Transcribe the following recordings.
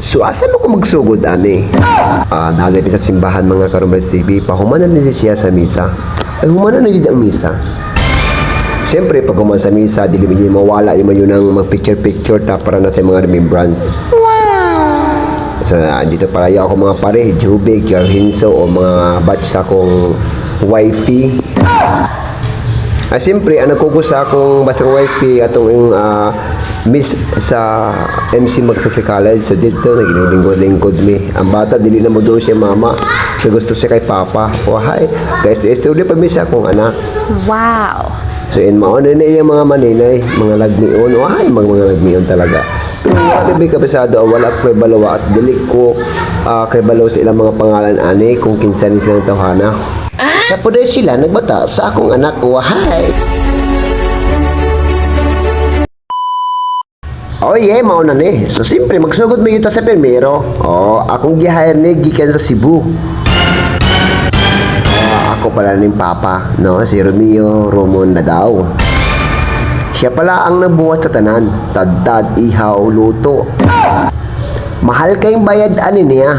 So asa mo ko magsugod ani? Nalipin sa simbahan mga Karumbrats TV, pahumanan ni siya sa misa. Ay humanan na ang misa. Siyempre pag human sa misa, dili mo mawala yung yun ang mag-picture ta para natin mga remembrance. So dito pala ako mga pare, Jubig, Jarhinso o mga batch sa akong wifey. Siyempre, nagkugos sa akong batch sa wifey atong miss sa MC Magsasy College. So dito naginulingkod-lingkod mi. Ang bata dili na mo doon siya mama. So gusto siya kay papa. Why? Guys, ito ulit pa miss akong anak. Wow. So in mauna na yung mga maninay, mga lagmion. Why? Mga lagmion talaga. Pero wala may kabisado, wala ko kay balawa at dili ko kay balaw sa ilang mga pangalan ani kung kinsan silang tawhana. Sa poder sila nagbata sa akong anak. Why? Oh yeah, mauna ni. So siyempre magsugod mo yuta sa permero. Akong gi-hire ni gikan sa Cebu. Ako pala ning papa, no? Si Romeo Romon na daw. Siya pala ang nabuhat sa tanan. Tad-tad, ihaw, luto. Mahal kayong bayad ani niya.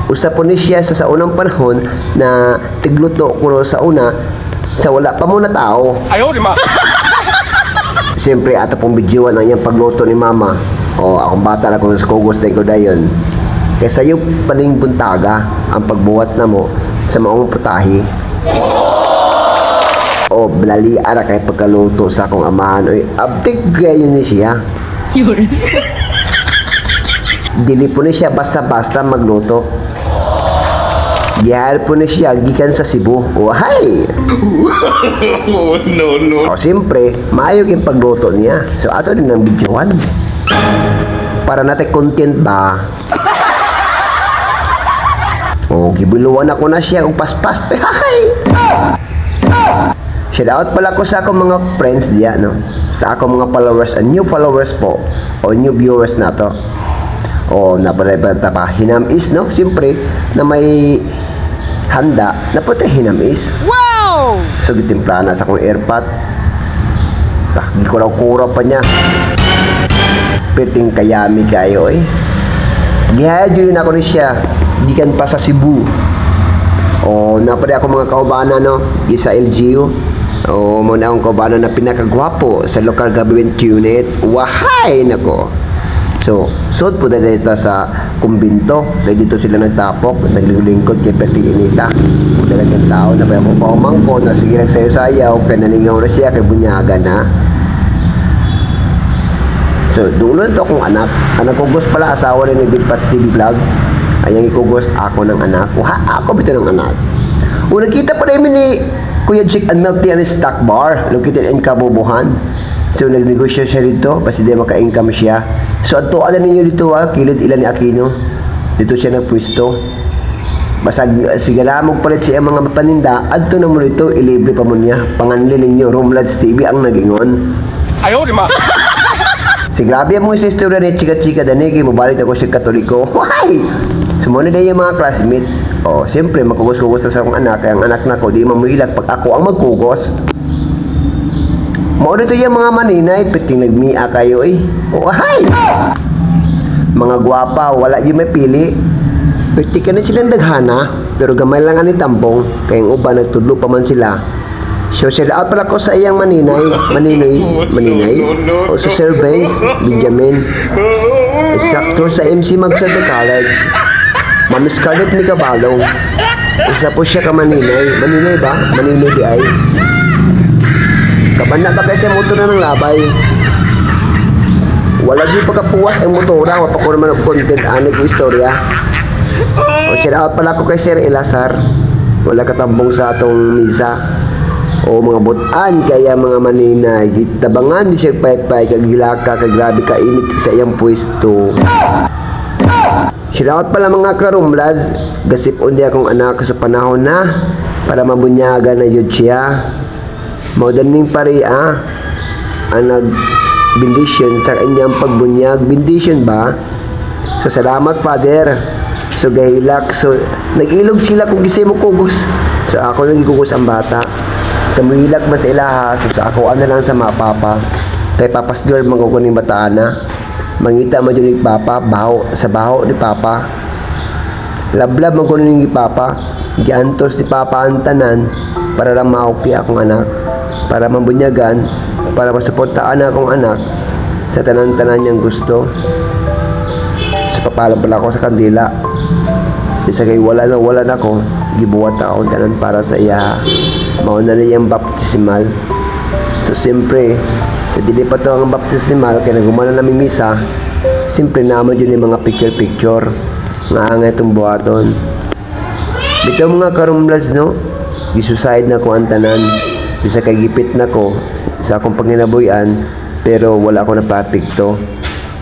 Usapon ni siya sa unang panahon na tigluto ko sa una sa wala pa mo na tao. Ayaw, di ma! Siyempre, ato pong videoan ang iyang pagluto ni mama. Akong bata na kung kugos na ikaw dayon. Kaya sa'yo paning buntaga ang pagbuhat na mo sa maong putahi. Blali ara kay pagkaluto sa akong amahan. Abdig gayon ni siya. Dili po ni siya basta-basta magluto. Gihal po ni siya gikan sa Cebu. Hay! No. Siyempre, maayo yung pagluto niya. So, ato din ang videoan. Para natin content ba? Gibuluan ako na siya kung paspas. Hay! Shout out pala ko sa akong mga friends diya, no? Sa akong mga followers, new followers po. O new viewers na to. Nabalibanta pa. Hinamis, no? Siyempre, na may handa na puti hinamis. Wow! So gitimpla na sa akong airpot. Gikuraw-kuraw pa niya. Perting kayami kayo gihadyo din ako ni siya gikan pa sa Cebu. Napadi ako mga kaubana, no? Isa LGU. Muna akong kaubana na pinakagwapo sa local government unit. Wahay nako. So, suot po dahil sa kumbinto. Dahil dito sila nagtapok, naglilingkod kay Perting Inita. Kung talagang tao na may ako paumangko na sige nagsayaw-sayaw, kaya nalingaw na siya, kay bunyaga na. So, dulo ito akong anak. Ang nagkugos pala, asawa rin ni Bilpas TV Vlog. Ayang ikugos ako ng anak. Ako bito ng anak. Nakita pa rin ni Kuya Jake and Milk Tea and Stock Bar. Located in Kabubuhan. So, nagnegosyo siya dito. Basta di maka-income siya. So, ato ala ninyo dito kilid ilan ni Aquino. Dito siya nagpwesto. Basta sigalamog palit siya mga paninda. Adto na mo dito, ilibre pa mo niya. Panganli ninyo, Romlads TV ang nagingon. Ayaw, di ma! Si grabe mo sa istorya ni chika-chika danigi, mabalik ako siya Katoliko. Why? Sumunod na yung mga classmate. Siyempre, magkugos-kugos na sa akong anak. Kaya ang anak na ko, di mamuhilag pag ako ang magkugos. Mauna ito yung mga maninay, piting nagmia kayo Hay! Mga gwapa, wala yung may pili. Piting ka na silang daghana, pero gamay lang ani tambong, kaya yung uba nagtudlo pa man sila. So, shout out pala ko sa iyang maninay, o sa Sir Benz, Benjamin, instructor sa MC Magsasy College, Ma'am Scarlett Micabalong. Isa po siya ka maninay ba? Maninay di ay. Kabanda ka kasi motor na ng labay. Wala din pagkapuwas ang motora. Wapa ko naman ang content anig ko istorya. Shout out pala ko kay Sir Elazar. Wala katambong sa atong misa. Mga butan kaya mga maninay. Tabangan di siya paypay. Kagilaka, kagrabe ka init sa iyang pwesto. Shout out pala mga karumlads. Gasip undi akong anak sa panahon na para mabunyaga na yun siya. Maudaning pariya ang nag-bendisyon sa kanyang pagbunyag. Bendisyon ba? So, salamat, Father. So, gahilak. So, nag-ilog sila kung gisay mo kugos. So, ako nagigugos ang bata. Kamihilak man sa ilaha. So, sa ako, lang sa mga papa. Kay Papas Girl, magkukuning bataan na. mangita man dyan ni Papa, sa baho ni Papa. Lablab man ko ni Papa, giantos ni Papa ang tanan para lang maoki akong anak, para mabunyagan, para masuportaan akong anak sa tanan-tanan niyang gusto. So papalam pala ako sa kandila. Isa kay wala na ako, gibuhat akong tanan para sa iya. Mauna na niyang baptismal. So siyempre, sa dili pa to ang baptismal, kaya nagumana namin misa, siyempre naman yun yung mga picture-picture nga nga itong buhaton. Bitaw mga karumlas, no? Gisuicide na ko ang tanan. Isa kay gipit na ko sa akong panginabuyan, pero wala ako napapikto.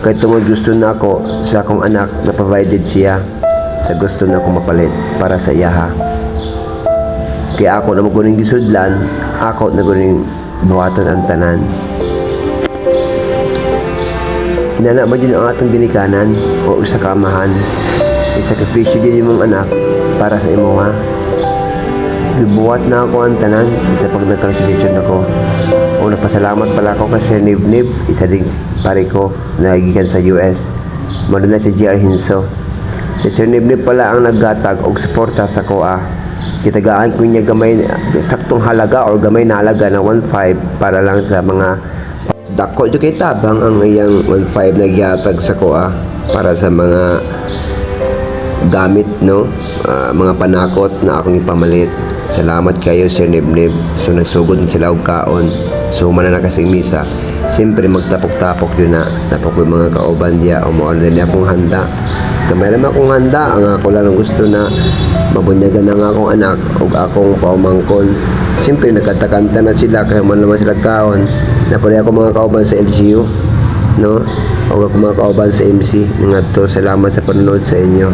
Kaya tungod gusto na ako sa akong anak na provided siya sa gusto na ako mapalit para sa iyaha. Kaya ako na maguning gisudlan, ako na guning buhaton ang tanan. Inana ba yun ang atong ginikanan o sa kamahan? Isakripisyo din yung mga anak para sa imo ha. Ibuhat na ako ang tanan isa pag nagka-resolution ako. O napasalamat pala ako kay Sir Nibnib, isa din pare ko na nagikan sa US. Mano na si JR Hinso. Si Sir Nibnib pala ang naggatag og suporta sa koa. Kitagaan ko niya gamay saktong halaga or gamay na halaga na 1.5 para lang sa mga dako ito kay tabang ang iyang 1.5 na gihatag sa koa para sa mga gamit, no, mga panakot na akong ipamalit. Salamat kayo Sir Nibnib. So nagsugod sila og kaon, so humana na kasing misa. Siyempre magtapok-tapok yun na tapok ko yung mga kauban diya o mo-online akong handa. Kamay naman akong handa, ang ako lang gusto na mabunyagan ng akong anak o akong paumangkon. Siyempre nagkatakanta na sila kaya man naman sila kaon na pala ako mga kauban sa LGU, no, o ako mga kauban sa MC. Nga to, salamat sa panonood sa inyo.